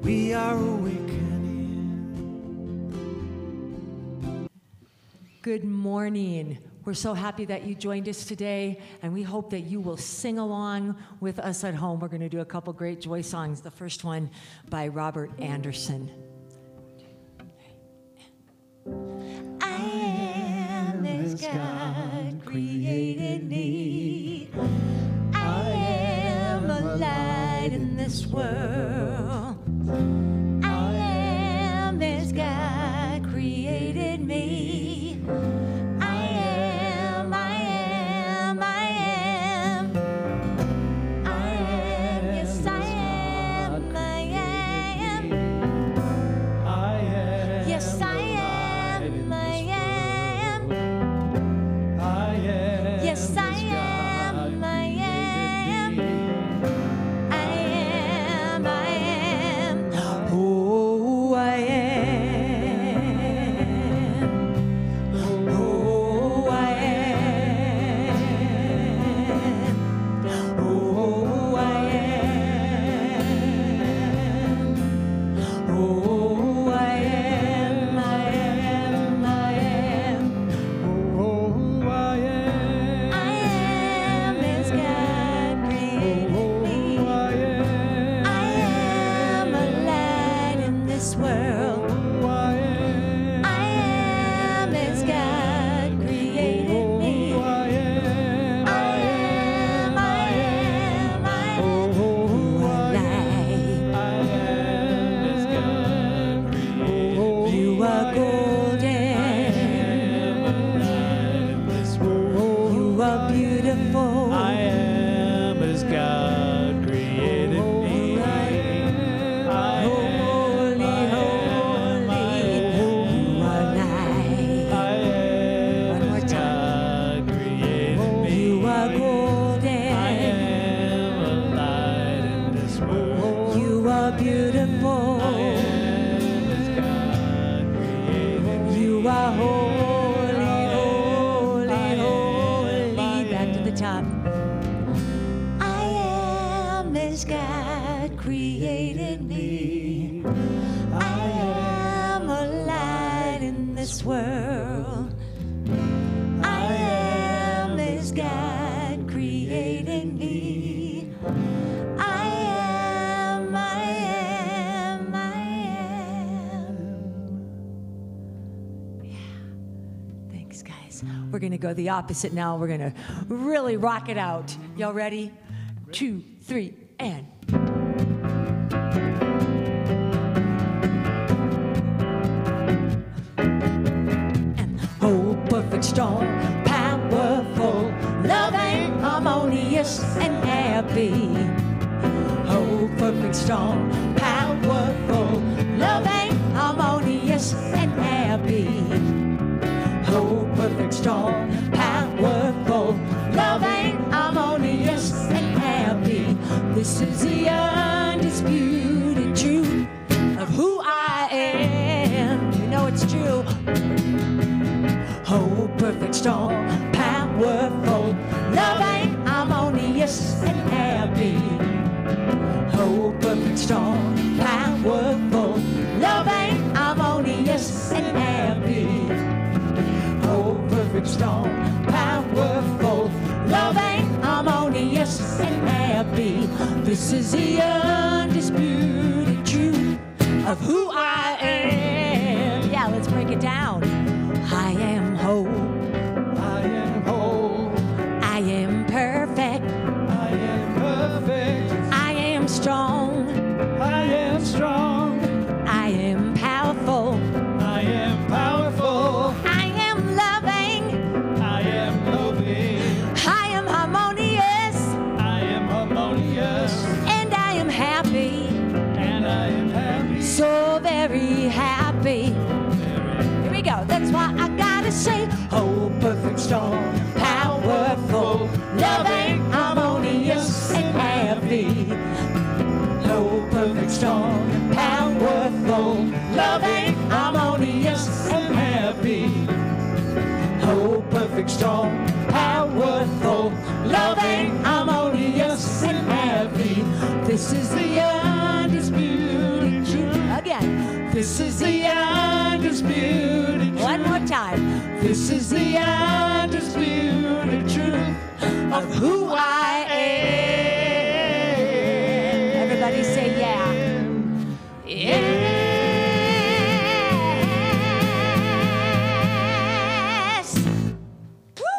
we are awakening. Good morning. We're so happy that you joined us today, and we hope that you will sing along with us at home. We're going to do a couple great joy songs. The first one by Robert Anderson. I am as God created me. I am a light in this world. I am as God created me. I am, yes I am, yes I am, yes I am, oh I am, oh I am, oh I am, oh I am, Oh, I am. I am as God created me. Oh, I am. I am a light in this world. Oh, I am. I am as God created me. Oh, I am. I am, Oh, a I light. am as God created me. You are golden. You are beautiful. I am as God created me. I Holy, holy. You are light. am One more as God created me. You are golden. I am a light in this world. You are beautiful. I am as God created me. You are holy, holy, holy. Back to the top. I am as God created me. I am a light in this world. I am as God created me. I am, Yeah. Thanks, guys. We're going to go the opposite now. We're going to really rock it out. Y'all ready? 2, 3, and. Oh, perfect, strong, powerful, loving, harmonious, and happy. Oh, perfect, strong, powerful, loving, harmonious, and happy. Oh, perfect, strong, powerful, loving, harmonious, and happy. This is the undisputed truth of who I am. You know it's true. Oh, perfect, strong, powerful, loving, harmonious, and happy. Oh, perfect, strong, powerful, loving, harmonious, and happy. Oh, perfect, strong, powerful, loving, harmonious, and happy. This is the undisputed truth of who I am. Yeah, let's break it down. I am whole. I am whole. I am perfect. I am perfect. I am strong. I am strong. I am powerful. I am powerful. I am loving. I am loving. I am harmonious. I am harmonious. And I am happy. And I am happy. So very happy. Here we go. That's why I gotta say, oh, perfect, strong, powerful, loving, harmonious, and happy. Oh, perfect, strong, powerful, loving, harmonious, and happy. Oh, perfect, strong, powerful, loving, harmonious, and happy. This is the undisputed truth This is the undisputed truth. One more time. This is the undisputed truth of who I am. Everybody say yeah. Yes.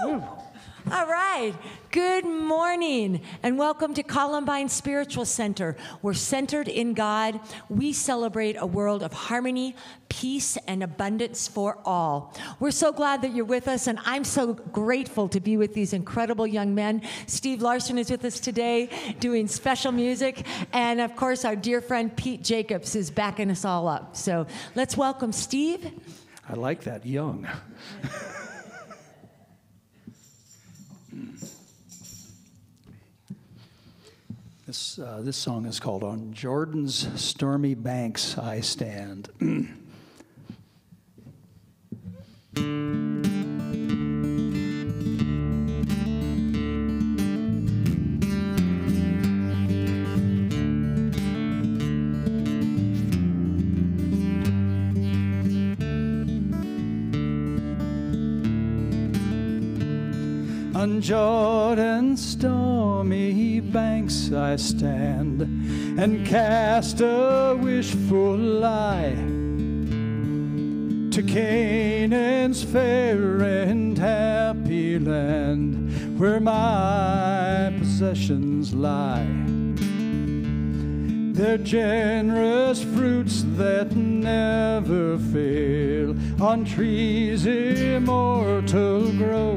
Woo. All right. Good morning and welcome to Columbine Spiritual Center. We're centered in God. We celebrate a world of harmony, peace, and abundance for all. We're so glad that you're with us, and I'm so grateful to be with these incredible young men. Steve Larson is with us today doing special music, and of course our dear friend Pete Jacobs is backing us all up. So let's welcome Steve. I like that, young. This song is called On Jordan's Stormy Banks I Stand. On Jordan's stormy banks I stand and cast a wishful eye to Canaan's fair and happy land where my possessions lie. Their generous fruits that never fail on trees immortal grow,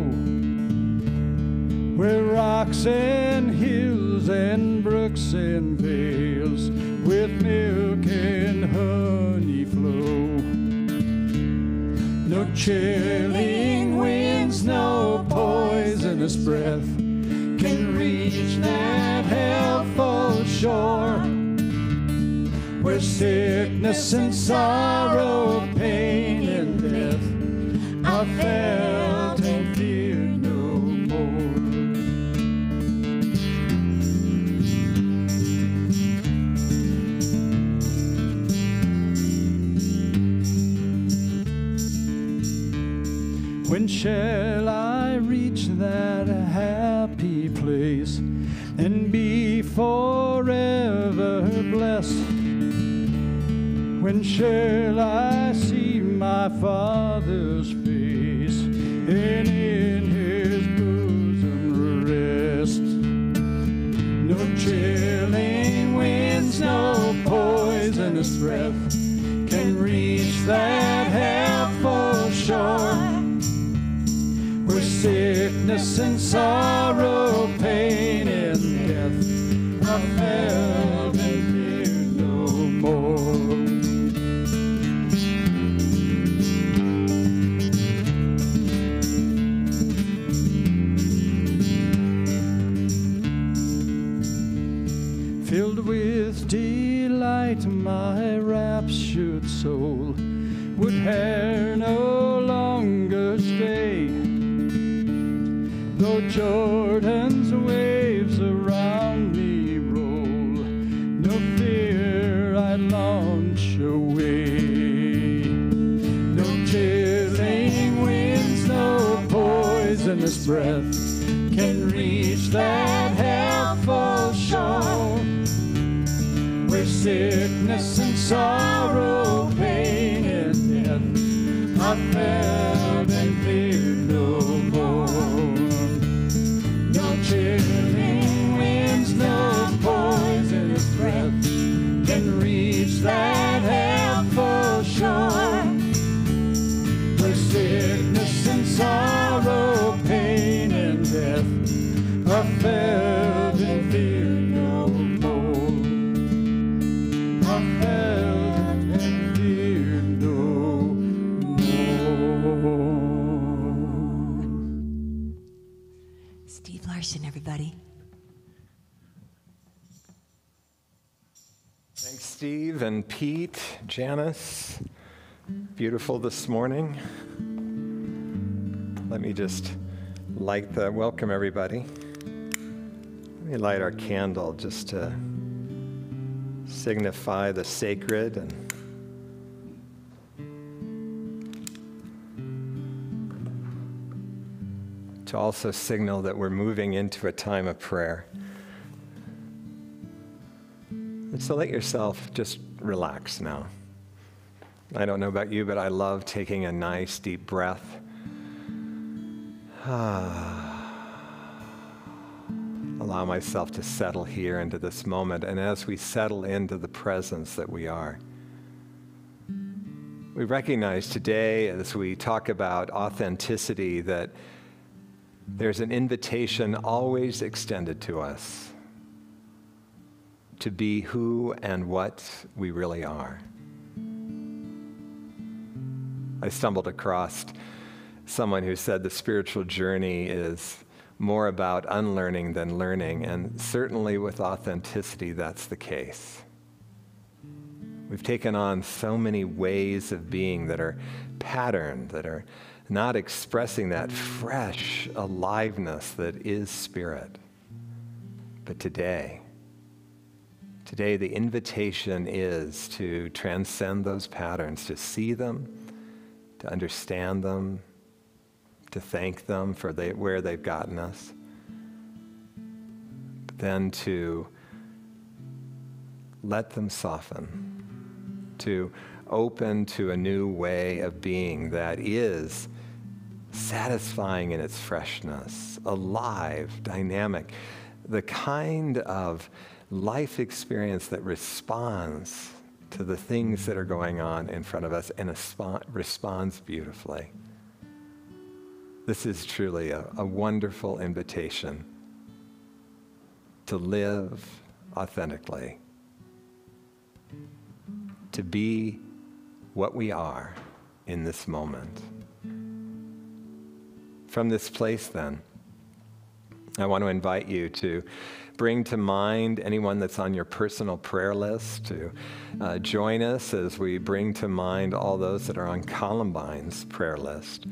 where rocks and hills and brooks and vales with milk and honey flow. No chilling winds, no poisonous breath can reach that healthful shore, where sickness and sorrow, pain and death are felt and feared no more. When shall I reach that happy place and be forever blessed? When shall I see my Father's face and in His bosom rest? No chilling winds, no poisonous breath can reach that healthful shore, where sickness and sorrow, pain and death are felt and feared no more. Filled with delight, my raptured soul would here no longer stay, though Jordan's waves around me roll, no fear I launch away. No chilling winds, no poisonous breath can reach that healthful shore, where sickness and sorrow, pain and death are felt and feared no more. No chilling winds, no poisonous breath can reach that healthful shore, where sickness and sorrow, pain and death are felt and feared no more. Are felt and feared no more. Steve Larson, everybody. Thanks, Steve and Pete, Janice. Beautiful this morning. Let me just welcome everybody. Let me light our candle just to signify the sacred and to also signal that we're moving into a time of prayer. And so let yourself just relax now. I don't know about you, but I love taking a nice deep breath. Allow myself to settle here into this moment. And as we settle into the presence that we are, we recognize today, as we talk about authenticity, that there's an invitation always extended to us to be who and what we really are. I stumbled across someone who said the spiritual journey is more about unlearning than learning, and certainly with authenticity, that's the case. We've taken on so many ways of being that are patterned, that are not expressing that fresh aliveness that is spirit. But today, the invitation is to transcend those patterns, to see them, to understand them, to thank them for where they've gotten us, but then to let them soften, to open to a new way of being that is satisfying in its freshness, alive, dynamic, the kind of life experience that responds to the things that are going on in front of us and responds beautifully. This is truly a wonderful invitation to live authentically, to be what we are in this moment. From this place, then, I want to invite you to bring to mind anyone that's on your personal prayer list, to join us as we bring to mind all those that are on Columbine's prayer list.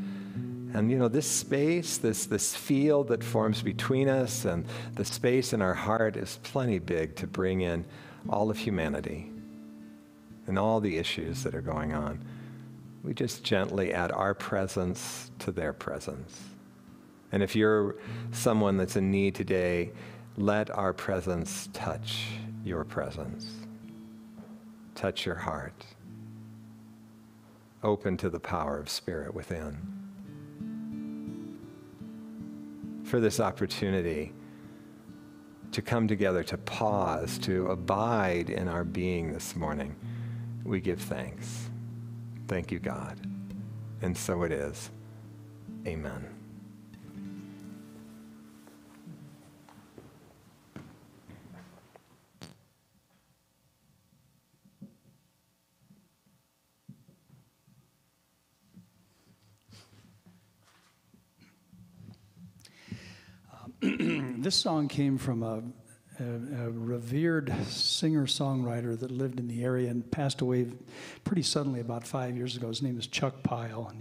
And this space, this field that forms between us and the space in our heart is plenty big to bring in all of humanity and all the issues that are going on. We just gently add our presence to their presence. And if you're someone that's in need today, let our presence touch your presence. Touch your heart. Open to the power of Spirit within. For this opportunity to come together, to pause, to abide in our being this morning, we give thanks. Thank you, God. And so it is. Amen. This song came from a revered singer-songwriter that lived in the area and passed away pretty suddenly about 5 years ago. His name is Chuck Pyle, and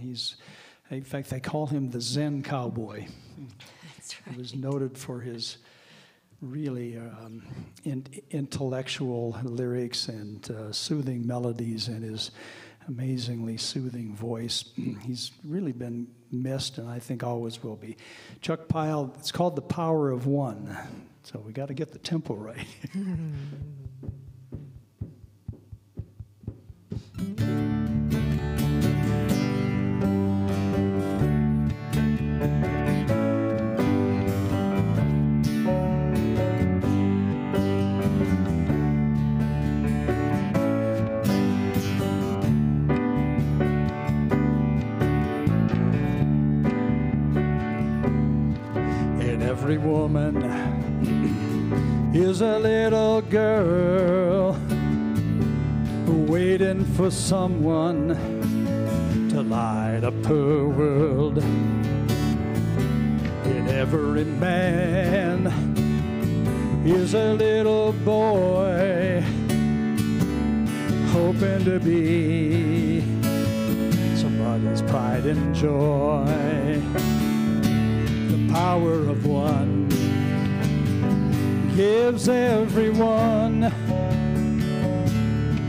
in fact, they call him the Zen Cowboy. That's right. He was noted for his really intellectual lyrics and soothing melodies and his amazingly soothing voice. He's really been missed, and I think always will be. Chuck Pyle, it's called The Power of One. So we got to get the tempo right. Every woman is a little girl waiting for someone to light up her world. And every man is a little boy hoping to be somebody's pride and joy. Power of one gives everyone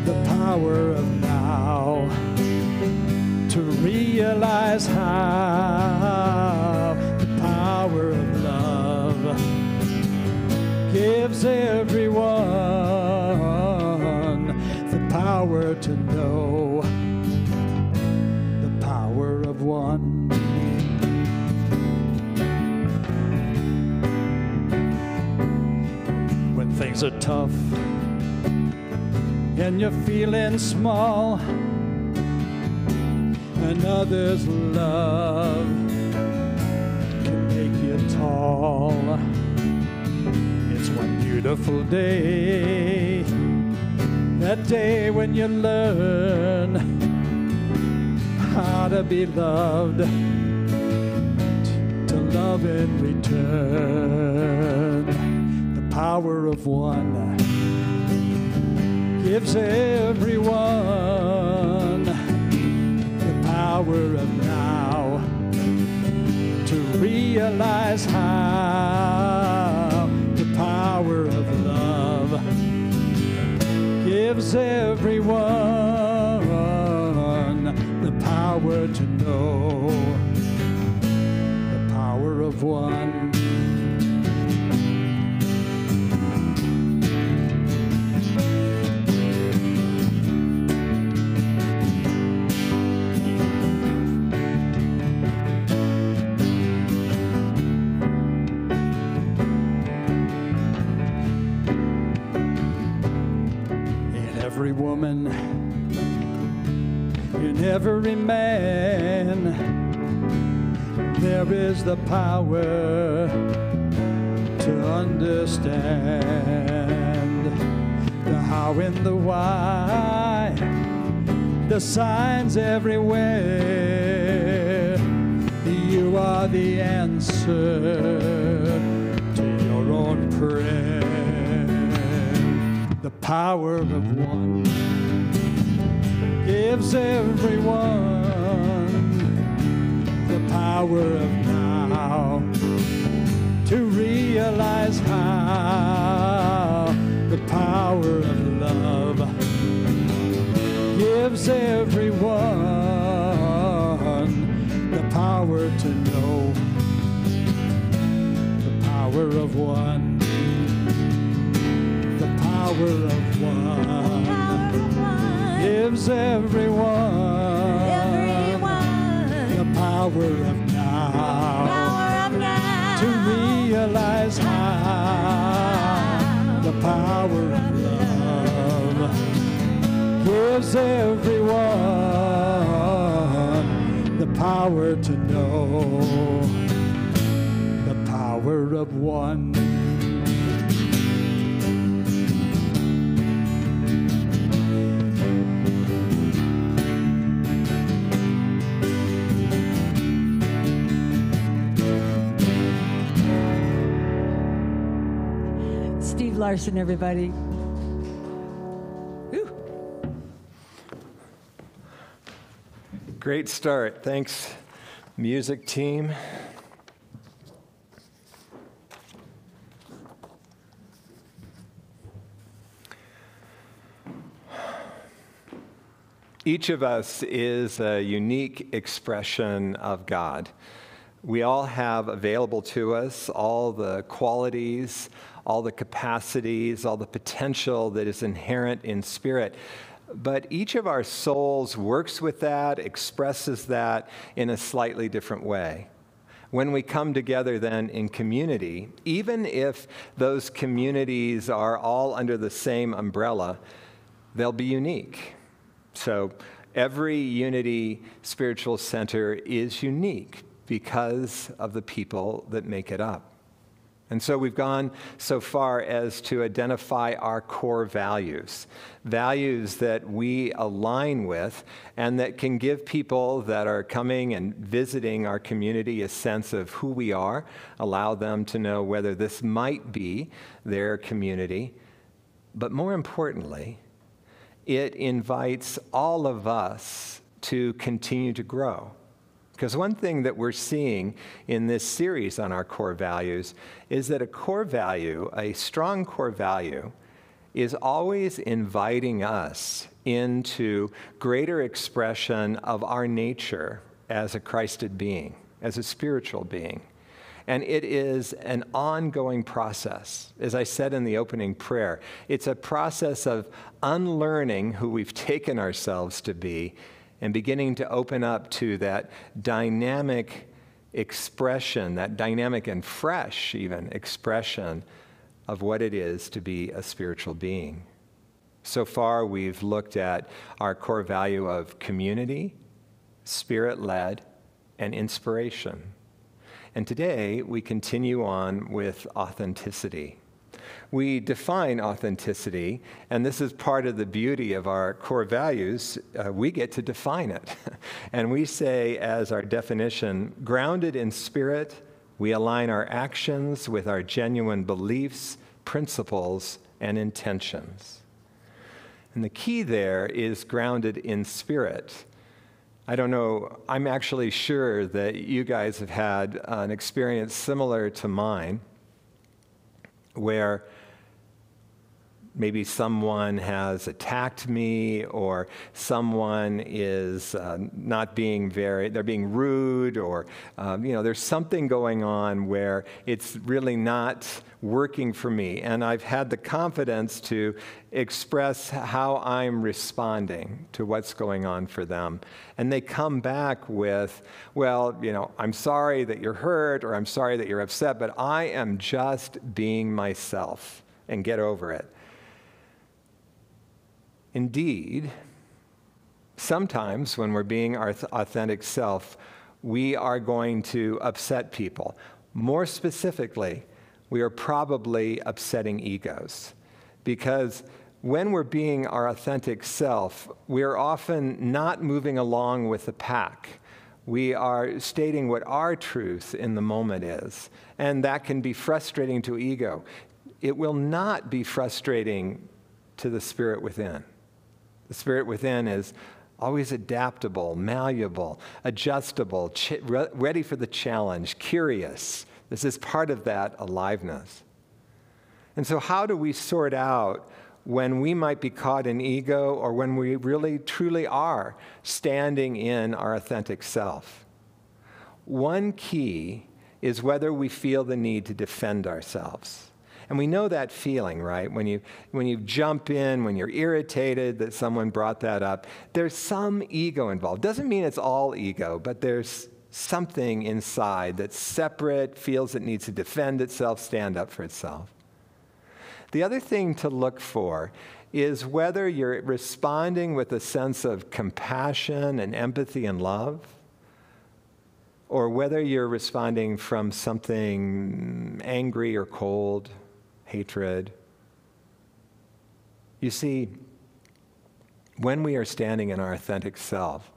the power of now to realize how the power everyone the power to know the power of one. When things are tough and you're feeling small, and others' love can make you tall. It's one beautiful day, that day when you learn how to be loved, to love in return. The power of one gives everyone the power of now to realize how the power of love gives everyone the power to know the power of one. Every woman, in every man, there is the power to understand the how and the why, the signs everywhere. You are the answer to your own prayer. The power of one gives everyone the power of now to realize how the power of love gives everyone the power to know the power of one. Power of one gives everyone the power of now to realize how the power of love gives everyone the power to know the power of one. Larson, everybody. Woo. Great start. Thanks, music team. Each of us is a unique expression of God. We all have available to us all the qualities, all the capacities, all the potential that is inherent in spirit. But each of our souls works with that, expresses that in a slightly different way. When we come together then in community, even if those communities are all under the same umbrella, they'll be unique. So every Unity Spiritual Center is unique because of the people that make it up. And so we've gone so far as to identify our core values, values that we align with and that can give people that are coming and visiting our community a sense of who we are, allow them to know whether this might be their community. But more importantly, it invites all of us to continue to grow. Because one thing that we're seeing in this series on our core values is that a core value, a strong core value, is always inviting us into greater expression of our nature as a Christed being, as a spiritual being. And it is an ongoing process. As I said in the opening prayer, it's a process of unlearning who we've taken ourselves to be and beginning to open up to that dynamic expression, that dynamic and fresh even expression of what it is to be a spiritual being. So far, we've looked at our core value of community, spirit-led, and inspiration. And today, we continue on with authenticity. We define authenticity, and this is part of the beauty of our core values. We get to define it. And we say, as our definition, grounded in spirit, we align our actions with our genuine beliefs, principles, and intentions. And the key there is grounded in spirit. I don't know, I'm actually sure that you guys have had an experience similar to mine, where maybe someone has attacked me, or someone is not being they're being rude, or there's something going on where it's really not working for me. And I've had the confidence to express how I'm responding to what's going on for them. And they come back with, well, I'm sorry that you're hurt, or I'm sorry that you're upset, but I am just being myself, and get over it. Indeed, sometimes when we're being our authentic self, we are going to upset people. More specifically, we are probably upsetting egos, because when we're being our authentic self, we are often not moving along with the pack. We are stating what our truth in the moment is, and that can be frustrating to ego. It will not be frustrating to the spirit within. The spirit within is always adaptable, malleable, adjustable, ready for the challenge, curious. This is part of that aliveness. And so how do we sort out when we might be caught in ego, or when we really truly are standing in our authentic self? One key is whether we feel the need to defend ourselves. And we know that feeling, right? When you jump in, when you're irritated that someone brought that up, there's some ego involved. Doesn't mean it's all ego, but there's something inside that's separate, feels it needs to defend itself, stand up for itself. The other thing to look for is whether you're responding with a sense of compassion and empathy and love, or whether you're responding from something angry or cold, hatred. You see, when we are standing in our authentic self,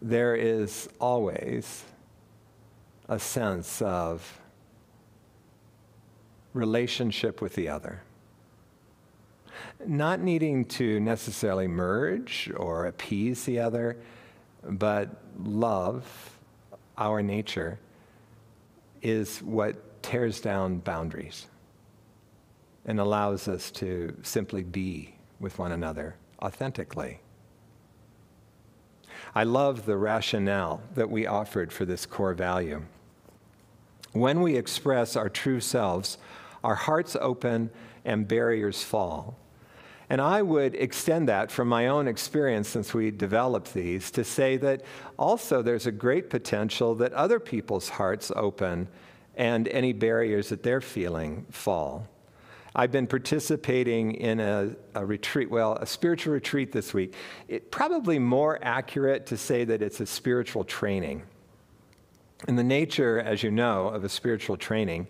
there is always a sense of relationship with the other. Not needing to necessarily merge or appease the other, but love, our nature, is what tears down boundaries and allows us to simply be with one another authentically. I love the rationale that we offered for this core value. When we express our true selves, our hearts open and barriers fall. And I would extend that from my own experience since we developed these to say that also there's a great potential that other people's hearts open and any barriers that they're feeling fall. I've been participating in a retreat, a spiritual retreat this week. It's probably more accurate to say that it's a spiritual training. And the nature, as you know, of a spiritual training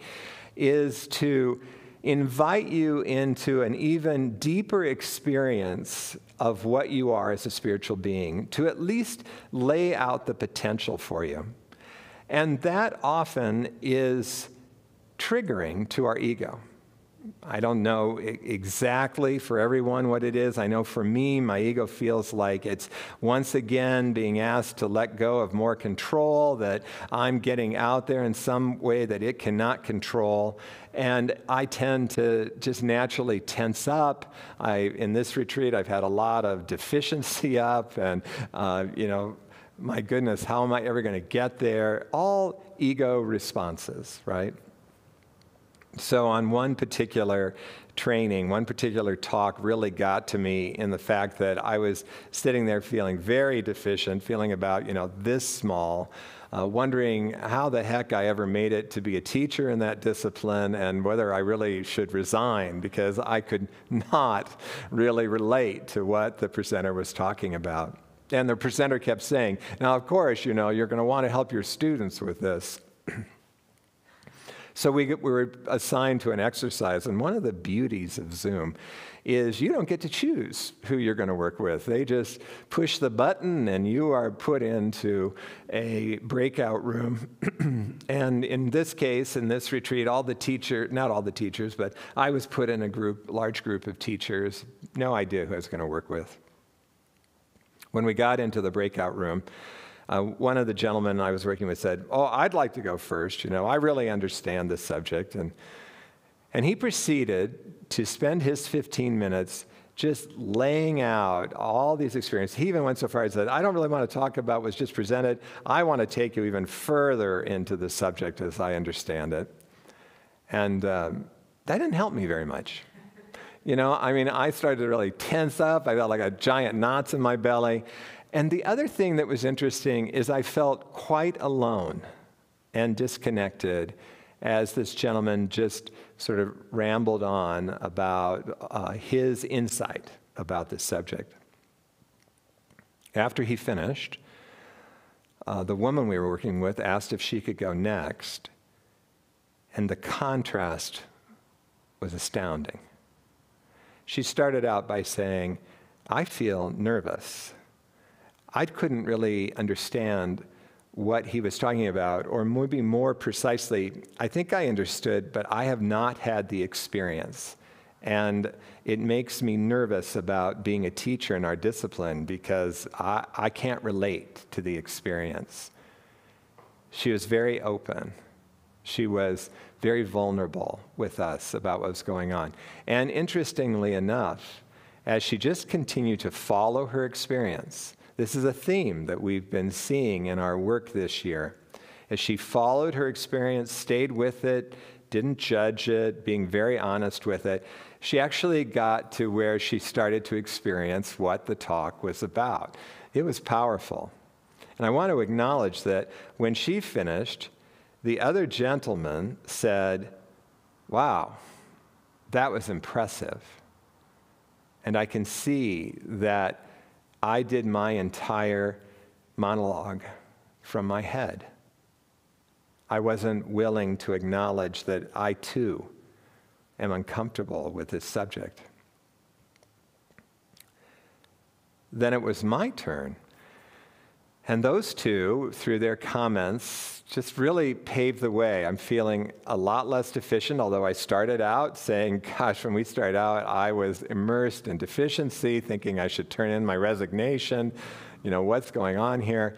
is to invite you into an even deeper experience of what you are as a spiritual being, to at least lay out the potential for you. And that often is triggering to our ego. I don't know exactly for everyone what it is. I know for me, my ego feels like it's once again being asked to let go of more control, that I'm getting out there in some way that it cannot control. And I tend to just naturally tense up. In this retreat, I've had a lot of deficiency up and, my goodness, how am I ever going to get there? All ego responses, right? So on one particular training, one particular talk really got to me in the fact that I was sitting there feeling very deficient, feeling about, this small, wondering how the heck I ever made it to be a teacher in that discipline and whether I really should resign because I could not really relate to what the presenter was talking about. And the presenter kept saying, now, of course, you're going to want to help your students with this. So we were assigned to an exercise, and one of the beauties of Zoom is you don't get to choose who you're going to work with. They just push the button, and you are put into a breakout room. And in this case, in this retreat, not all the teachers, but I was put in a large group of teachers, no idea who I was going to work with. When we got into the breakout room, one of the gentlemen I was working with said, I'd like to go first. I really understand this subject. And he proceeded to spend his 15 minutes just laying out all these experiences. He even went so far as said, I don't really want to talk about what's just presented. I want to take you even further into the subject as I understand it. And that didn't help me very much. I started to really tense up. I got like a giant knots in my belly. And the other thing that was interesting is I felt quite alone and disconnected as this gentleman just sort of rambled on about his insight about this subject. After he finished, the woman we were working with asked if she could go next, and the contrast was astounding. She started out by saying, I feel nervous. I couldn't really understand what he was talking about, or maybe more precisely, I think I understood, but I have not had the experience. And it makes me nervous about being a teacher in our discipline because I can't relate to the experience. She was very open. She was very vulnerable with us about what was going on. And interestingly enough, as she just continued to follow her experience, this is a theme that we've been seeing in our work this year. As she followed her experience, stayed with it, didn't judge it, being very honest with it, she actually got to where she started to experience what the talk was about. It was powerful. And I want to acknowledge that when she finished, the other gentleman said, wow, that was impressive. And I can see that I did my entire monologue from my head. I wasn't willing to acknowledge that I too am uncomfortable with this subject. Then it was my turn. And those two, through their comments, just really paved the way. I'm feeling a lot less deficient, although I started out saying, gosh, when we started out, I was immersed in deficiency, thinking I should turn in my resignation, what's going on here?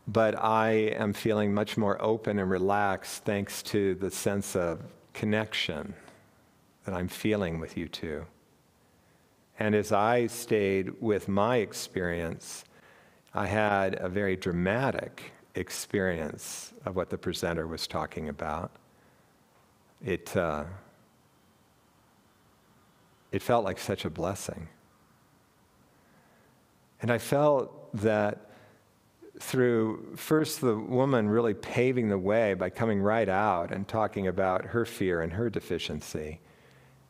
But I am feeling much more open and relaxed thanks to the sense of connection that I'm feeling with you two. And as I stayed with my experience, I had a very dramatic experience of what the presenter was talking about. It felt like such a blessing. And I felt that through first the woman really paving the way by coming right out and talking about her fear and her deficiency,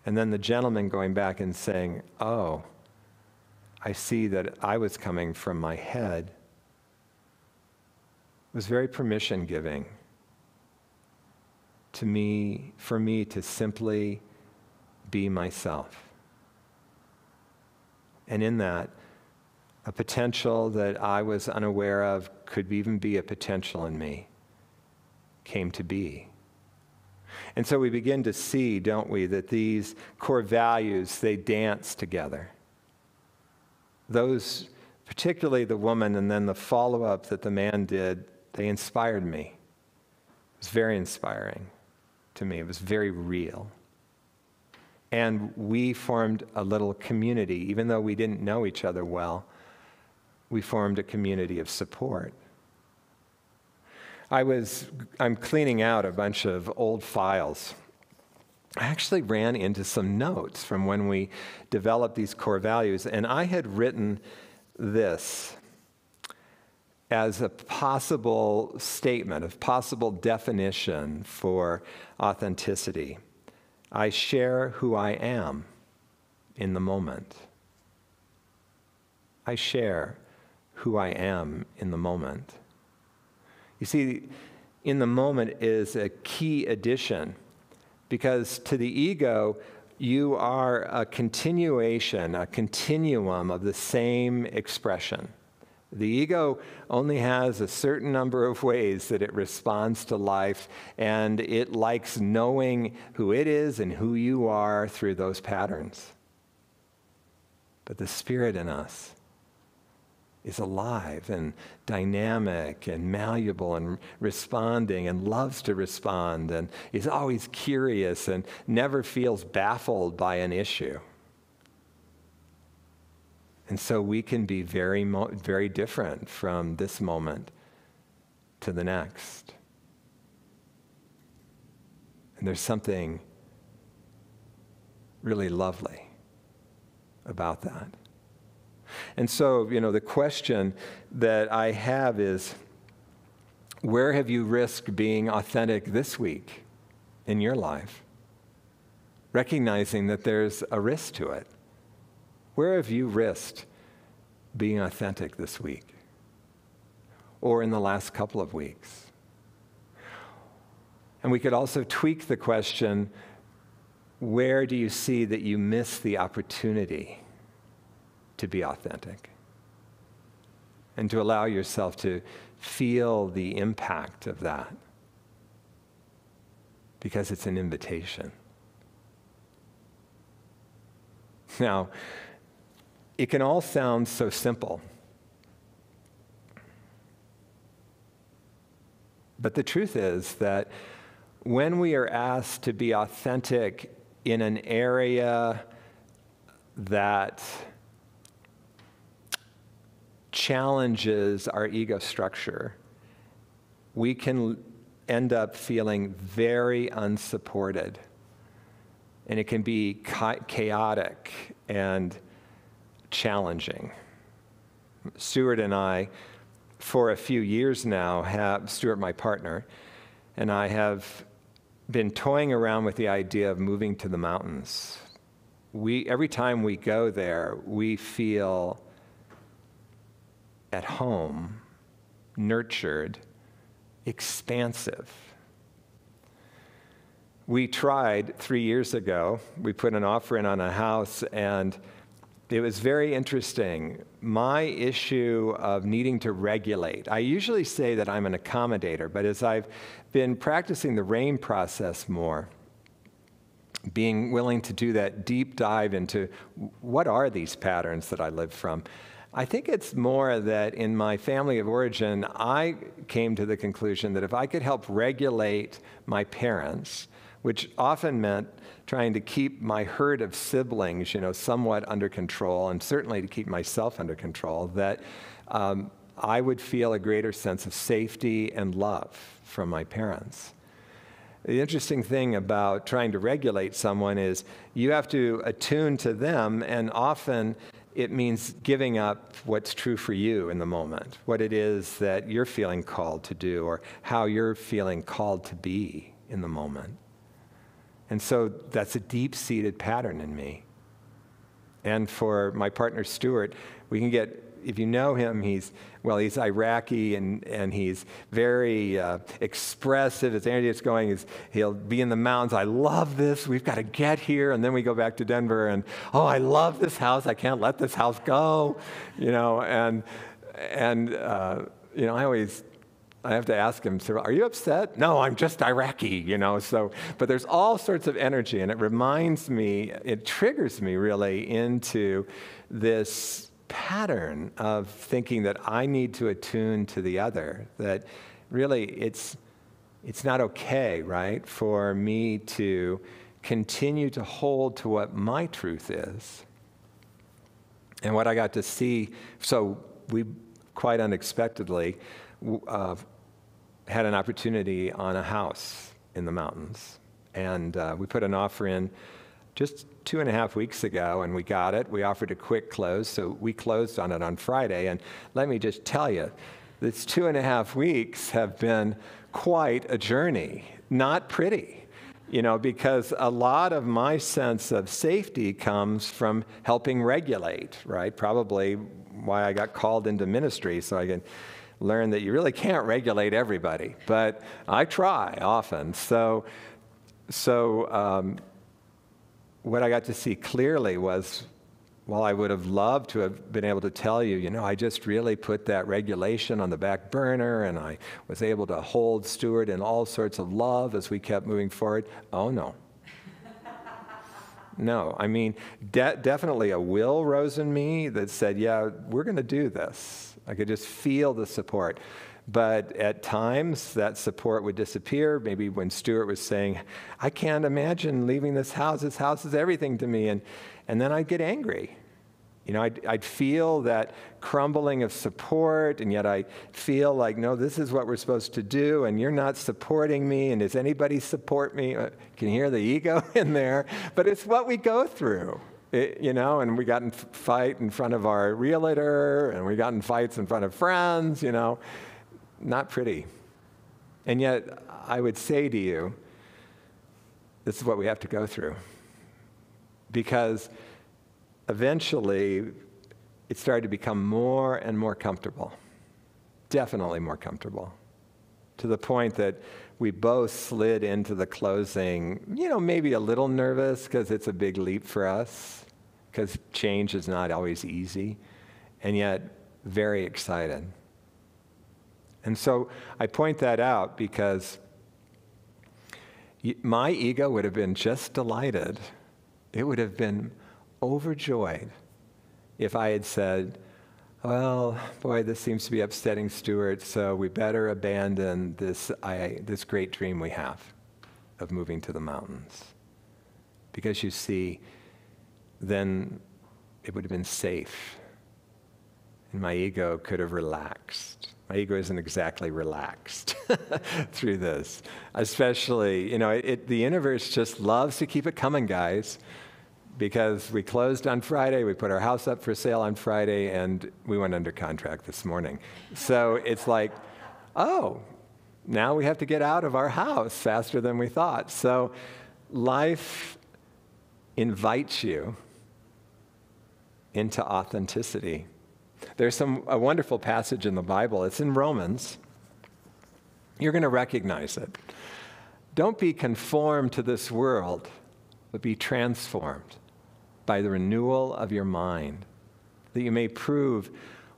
and then the gentleman going back and saying, oh, I see that I was coming from my head, was very permission-giving to me, for me to simply be myself. And in that, a potential that I was unaware of, could even be a potential in me, came to be. And so we begin to see, don't we, that these core values, they dance together. Those, particularly the woman and then the follow-up that the man did, they inspired me. It was very inspiring to me. It was very real. And we formed a little community, even though we didn't know each other well. we formed a community of support. I'm cleaning out a bunch of old files. I actually ran into some notes from when we developed these core values, and I had written this as a possible statement, a possible definition for authenticity. I share who I am in the moment. I share who I am in the moment. You see, in the moment is a key addition, because to the ego, you are a continuation, a continuum of the same expression. The ego only has a certain number of ways that it responds to life, and it likes knowing who it is and who you are through those patterns. But the spirit in us is alive and dynamic and malleable and responding and loves to respond and is always curious and never feels baffled by an issue. And so we can be very, very different from this moment to the next. And there's something really lovely about that. And so, the question that I have is, where have you risked being authentic this week in your life? Recognizing that there's a risk to it. Where have you risked being authentic this week? Or in the last couple of weeks? And we could also tweak the question, where do you see that you miss the opportunity to be authentic? And to allow yourself to feel the impact of that. Because it's an invitation. Now, it can all sound so simple. But the truth is that when we are asked to be authentic in an area that challenges our ego structure, we can end up feeling very unsupported. And it can be chaotic and challenging. Stuart and I, for a few years now, Stuart, my partner, and I have been toying around with the idea of moving to the mountains. Every time we go there, we feel at home, nurtured, expansive. We tried 3 years ago. We put an offer in on a house, and it was very interesting. My issue of needing to regulate, I usually say that I'm an accommodator, but as I've been practicing the RAIN process more, being willing to do that deep dive into what are these patterns that I live from, I think it's more that in my family of origin, I came to the conclusion that if I could help regulate my parents, which often meant trying to keep my herd of siblings, somewhat under control, and certainly to keep myself under control, that I would feel a greater sense of safety and love from my parents. The interesting thing about trying to regulate someone is you have to attune to them, and often it means giving up what's true for you in the moment, what it is that you're feeling called to do, or how you're feeling called to be in the moment. And so that's a deep-seated pattern in me. And for my partner, Stuart, we can get, if you know him, he's Iraqi and he's very expressive. His energy is going, he'll be in the mountains. I love this. We've got to get here. And then we go back to Denver and, I love this house. I can't let this house go. I have to ask him, so are you upset? No, I'm just Iraqi, but there's all sorts of energy, and it triggers me really into this pattern of thinking that I need to attune to the other, that really it's not okay, right, for me to continue to hold to what my truth is. And what I got to see, so we quite unexpectedly had an opportunity on a house in the mountains. And we put an offer in just 2.5 weeks ago, and we got it. We offered a quick close, so we closed on it on Friday. And let me just tell you, this 2.5 weeks have been quite a journey. Not pretty, because a lot of my sense of safety comes from helping regulate, right? Probably why I got called into ministry, so I can learn that you really can't regulate everybody, but I try often. So what I got to see clearly was, while I would have loved to have been able to tell you, I just really put that regulation on the back burner, and I was able to hold Stuart in all sorts of love as we kept moving forward. Oh, no. No, I mean, definitely a will rose in me that said, yeah, we're going to do this. I could just feel the support. But at times, that support would disappear. Maybe when Stuart was saying, I can't imagine leaving this house. This house is everything to me. And then I'd get angry. I'd feel that crumbling of support, and yet I feel like, no, this is what we're supposed to do, and you're not supporting me, and does anybody support me? Can you hear the ego in there? But it's what we go through. And we got in fight in front of our realtor, and we got in fights in front of friends, not pretty. And yet, I would say to you, this is what we have to go through. Because eventually, it started to become more and more comfortable. Definitely more comfortable. To the point that we both slid into the closing, maybe a little nervous because it's a big leap for us, because change is not always easy, and yet very excited. And so I point that out because my ego would have been just delighted. It would have been overjoyed if I had said, well, boy, this seems to be upsetting Stuart, so we better abandon this great dream we have of moving to the mountains. Because you see, then it would have been safe, and my ego could have relaxed. My ego isn't exactly relaxed through this. Especially, the universe just loves to keep it coming, guys, because we closed on Friday, we put our house up for sale on Friday, and we went under contract this morning. So it's like, oh, now we have to get out of our house faster than we thought. So life invites you into authenticity. There's a wonderful passage in the Bible. It's in Romans. You're going to recognize it. Don't be conformed to this world, but be transformed by the renewal of your mind, that you may prove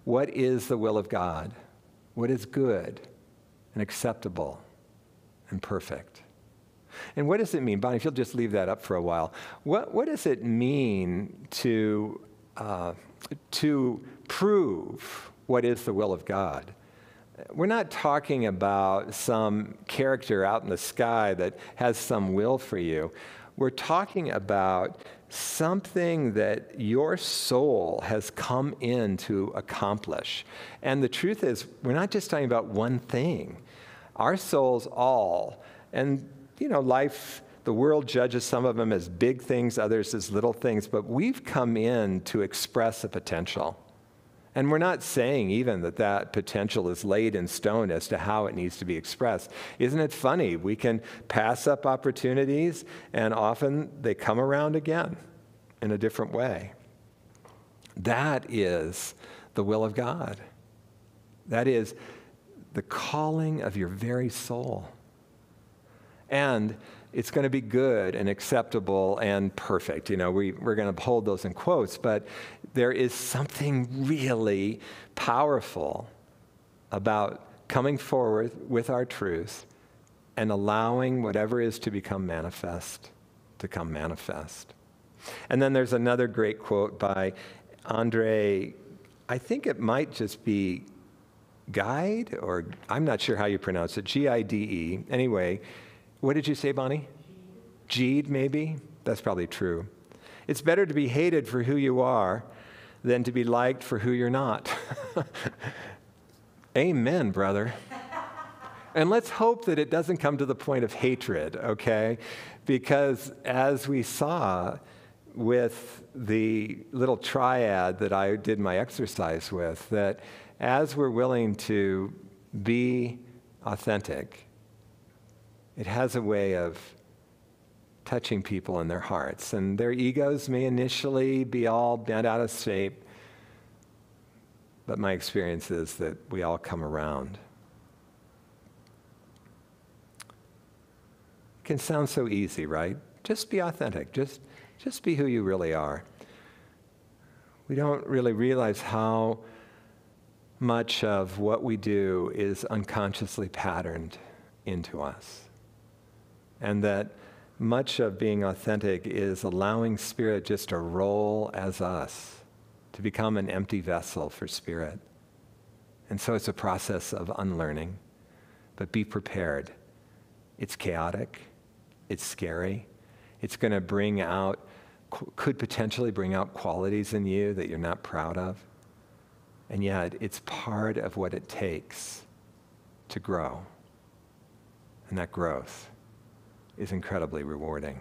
what is the will of God, what is good and acceptable and perfect. And what does it mean, Bonnie, if you'll just leave that up for a while, what does it mean to prove what is the will of God? We're not talking about some character out in the sky that has some will for you. We're talking about something that your soul has come in to accomplish. And the truth is, we're not just talking about one thing. Our souls all, and life, the world judges some of them as big things, others as little things, but we've come in to express a potential. And we're not saying even that potential is laid in stone as to how it needs to be expressed. Isn't it funny? We can pass up opportunities, and often they come around again in a different way. That is the will of God. That is the calling of your very soul. And it's going to be good and acceptable and perfect. We're going to hold those in quotes, but there is something really powerful about coming forward with our truth and allowing whatever is to become manifest to come manifest. And then there's another great quote by Andre, I think it might just be Guide, or I'm not sure how you pronounce it, G-I-D-E. Anyway, what did you say, Bonnie? Gede, maybe? That's probably true. It's better to be hated for who you are than to be liked for who you're not. Amen, brother. And let's hope that it doesn't come to the point of hatred, okay? Because as we saw with the little triad that I did my exercise with, that as we're willing to be authentic, it has a way of touching people in their hearts. And their egos may initially be all bent out of shape, but my experience is that we all come around. It can sound so easy, right? Just be authentic. Just be who you really are. We don't really realize how much of what we do is unconsciously patterned into us. And that much of being authentic is allowing Spirit just to roll as us, to become an empty vessel for Spirit. And so it's a process of unlearning, but be prepared. It's chaotic, it's scary, it's going to bring out, could potentially bring out qualities in you that you're not proud of. And yet it's part of what it takes to grow. And that growth is incredibly rewarding.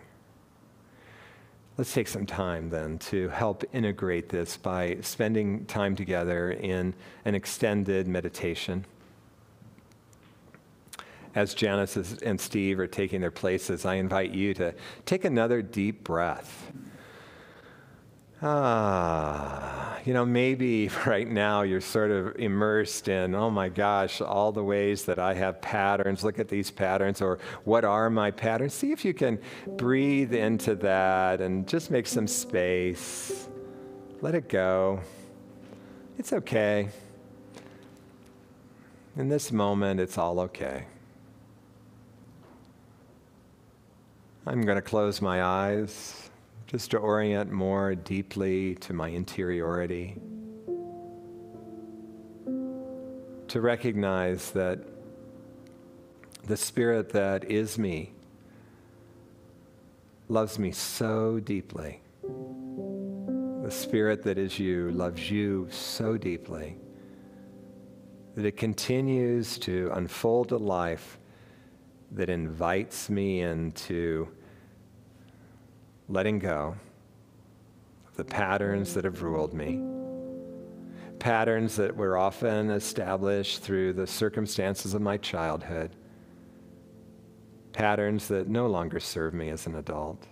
Let's take some time then to help integrate this by spending time together in an extended meditation. As Janice and Steve are taking their places, I invite you to take another deep breath. Maybe right now you're sort of immersed in, oh my gosh, all the ways that I have patterns. Look at these patterns, or what are my patterns? See if you can breathe into that and just make some space. Let it go. It's okay. In this moment, it's all okay. I'm going to close my eyes just to orient more deeply to my interiority, to recognize that the Spirit that is me loves me so deeply. The Spirit that is you loves you so deeply that it continues to unfold a life that invites me into letting go of the patterns that have ruled me, patterns that were often established through the circumstances of my childhood, patterns that no longer serve me as an adult,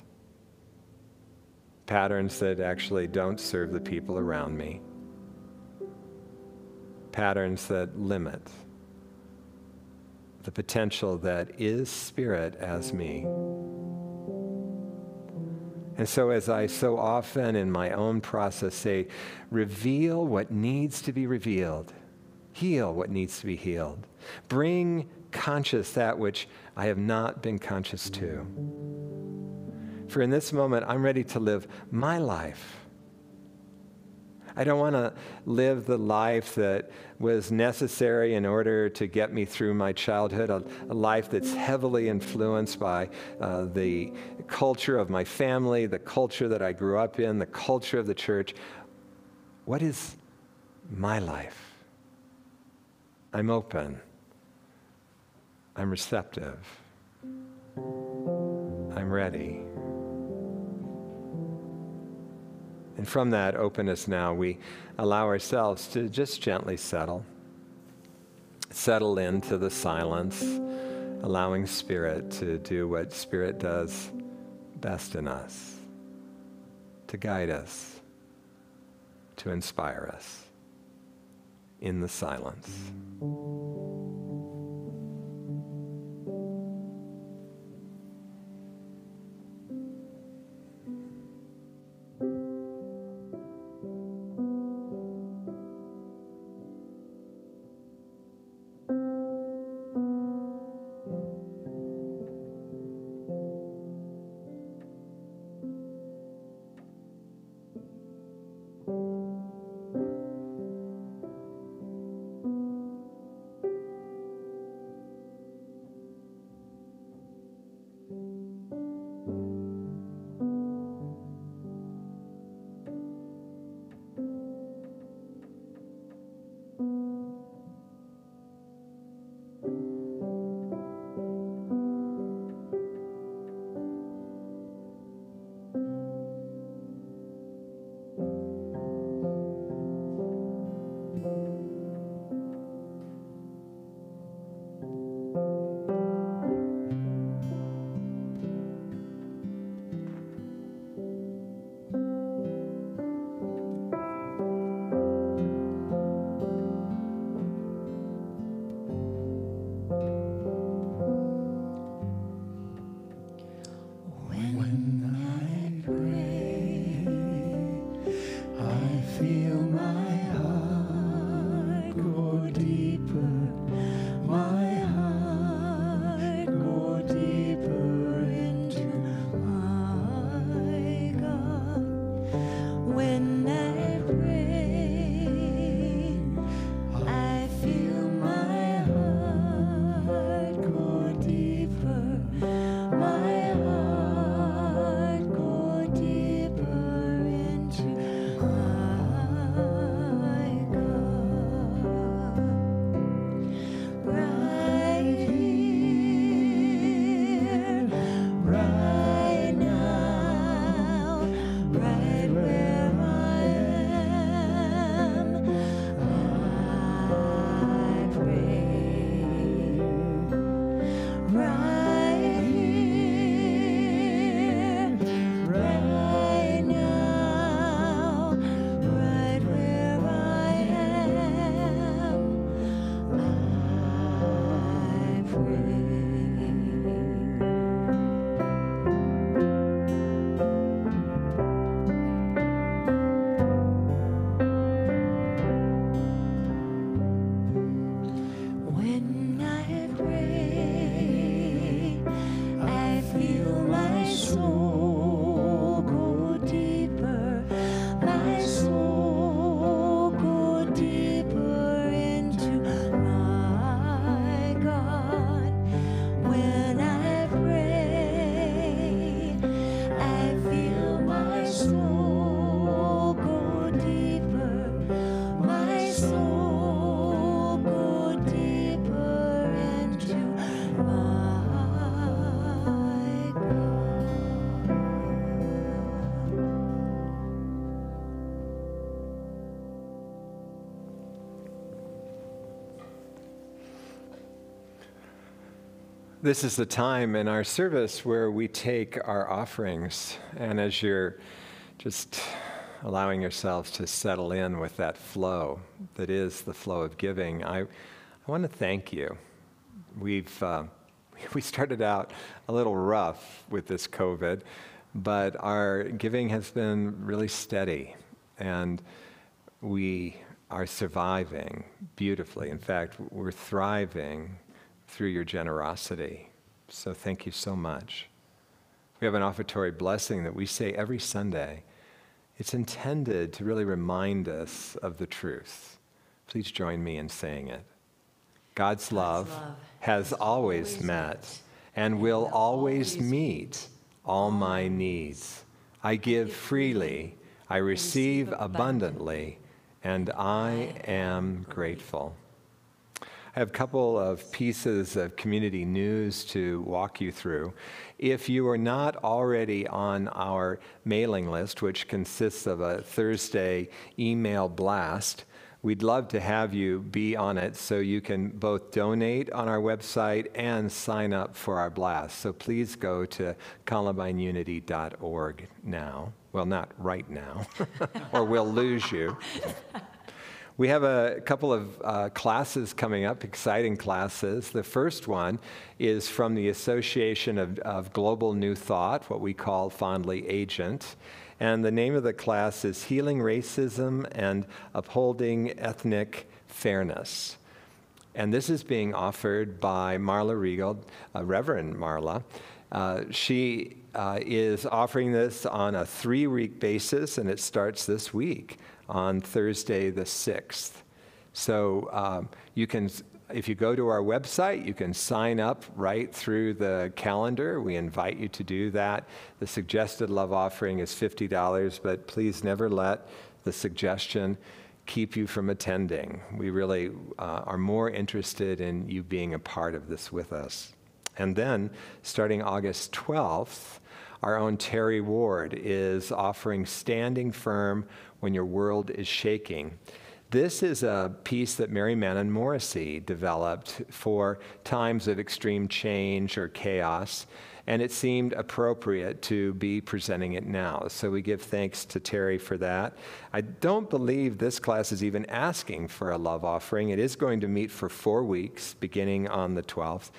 patterns that actually don't serve the people around me, patterns that limit the potential that is Spirit as me. And so as I so often in my own process say, reveal what needs to be revealed, heal what needs to be healed, bring conscious that which I have not been conscious to. For in this moment, I'm ready to live my life. I don't want to live the life that was necessary in order to get me through my childhood, a life that's heavily influenced by the culture of my family, the culture that I grew up in, the culture of the church. What is my life? I'm open. I'm receptive. I'm ready. And from that openness now, we allow ourselves to just gently settle into the silence, allowing Spirit to do what Spirit does best in us, to guide us, to inspire us in the silence. This is the time in our service where we take our offerings, and as you're just allowing yourselves to settle in with that flow that is the flow of giving, I want to thank you. We started out a little rough with this COVID, but our giving has been really steady, and we are surviving beautifully. In fact, we're thriving through your generosity. So thank you so much. We have an offertory blessing that we say every Sunday. It's intended to really remind us of the truth. Please join me in saying it. God's love has always met and will always meet all my needs. I give freely, I receive abundantly, and I am grateful. I have a couple of pieces of community news to walk you through. If you are not already on our mailing list, which consists of a Thursday email blast, we'd love to have you be on it so you can both donate on our website and sign up for our blast. So please go to columbineunity.org now. Well, not right now, or we'll lose you. We have a couple of classes coming up, exciting classes. The first one is from the Association of Global New Thought, what we call fondly Agent. And the name of the class is Healing Racism and Upholding Ethnic Fairness. And this is being offered by Marla Regal, Reverend Marla. She is offering this on a 3-week basis, and it starts this week on Thursday the 6th. So you can, if you go to our website, you can sign up right through the calendar. We invite you to do that. The suggested love offering is $50, but please never let the suggestion keep you from attending. We really are more interested in you being a part of this with us. And then, starting August 12th, our own Terry Ward is offering Standing Firm When Your World is Shaking. This is a piece that Mary Manon Morrissey developed for times of extreme change or chaos, and it seemed appropriate to be presenting it now. So we give thanks to Terry for that. I don't believe this class is even asking for a love offering. It is going to meet for 4 weeks, beginning on the 12th.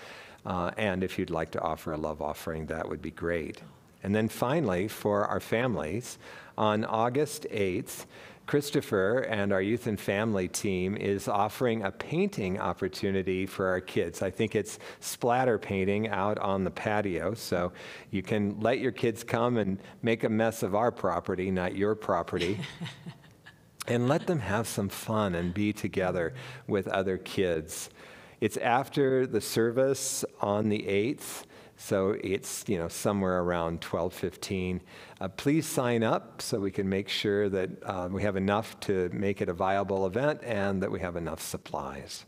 And if you'd like to offer a love offering, that would be great. And then finally, for our families, on August 8th, Christopher and our youth and family team is offering a painting opportunity for our kids. I think it's splatter painting out on the patio, so you can let your kids come and make a mess of our property, not your property, and let them have some fun and be together with other kids. It's after the service on the 8th, so it's somewhere around 12:15. Please sign up so we can make sure that we have enough to make it a viable event and that we have enough supplies.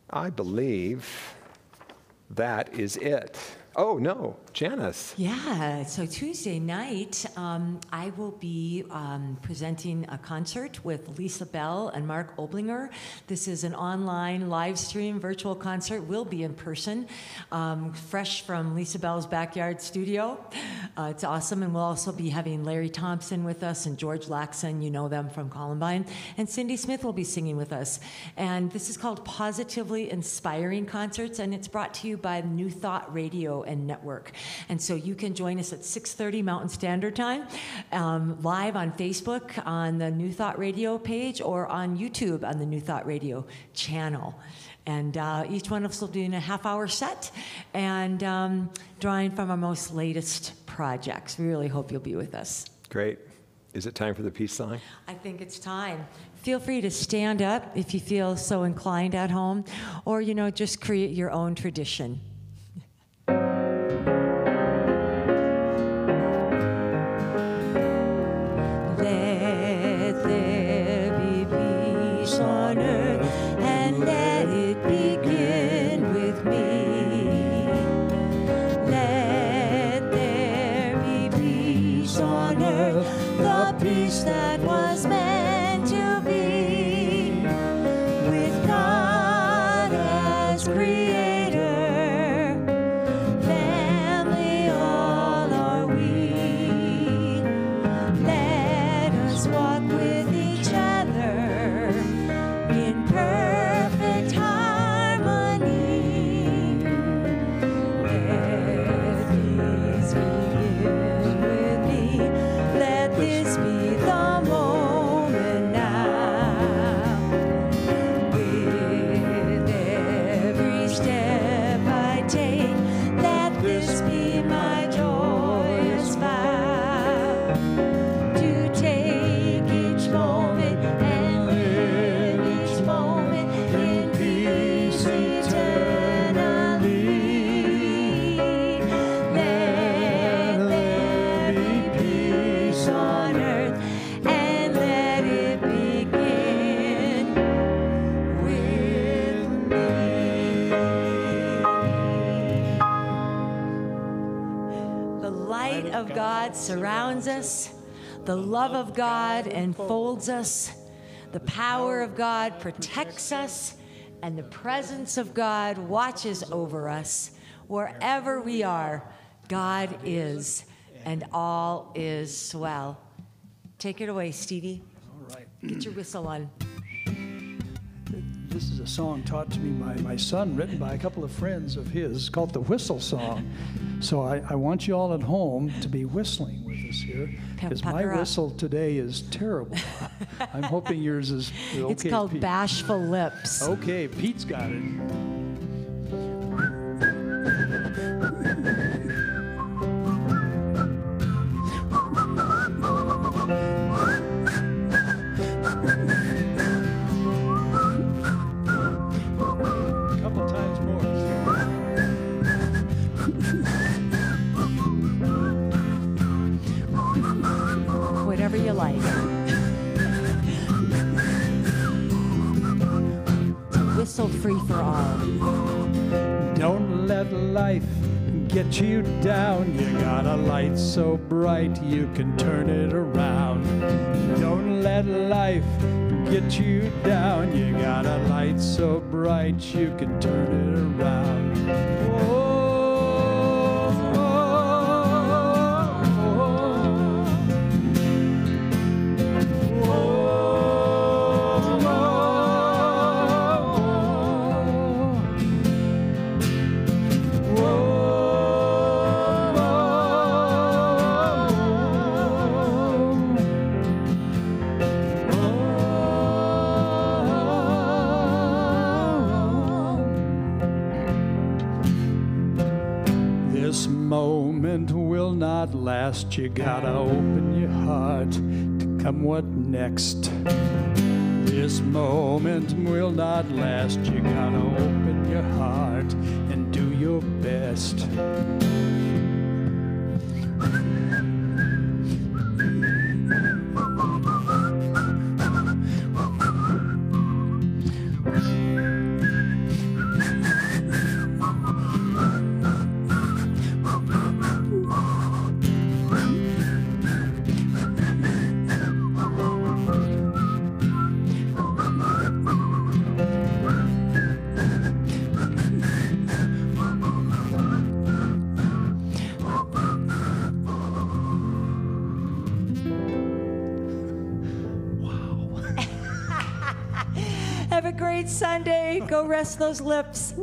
I believe that is it. Oh, no, Janice. Yeah, so Tuesday night, I will be presenting a concert with Lisa Bell and Mark Oblinger. This is an online live stream virtual concert. We'll be in person, fresh from Lisa Bell's backyard studio. It's awesome, and we'll also be having Larry Thompson with us and George Laxon, you know them from Columbine, and Cindy Smith will be singing with us. And this is called Positively Inspiring Concerts, and it's brought to you by New Thought Radio and Network. And so you can join us at 6:30 Mountain Standard Time, live on Facebook on the New Thought Radio page or on YouTube on the New Thought Radio channel. And each one of us will be doing a half-hour set and drawing from our most latest projects. We really hope you'll be with us. Great. Is it time for the peace song? I think it's time. Feel free to stand up if you feel so inclined at home, or, just create your own tradition. Peace that was meant to be, with God as creator, God surrounds us. The love of God enfolds us. The power of God protects us. And the presence of God watches over us. Wherever we are, God is, and all is well. Take it away, Stevie. All right. Get your whistle on. This is a song taught to me by my son, written by a couple of friends of his, called the Whistle Song. So I want you all at home to be whistling with us here, because my whistle today is terrible. I'm hoping yours is okay. It's called Pete. Bashful Lips. Okay, Pete's got it. Couple times more. Whatever you like. Whistle free for all. Don't let life get you down. You got a light so bright you can turn it around. Don't let life get you down. You got a light so bright you can turn it around. This moment will not last. You gotta open your heart to come what next. This moment will not last. You gotta open your heart and do your best. Have a great Sunday. Go rest those lips.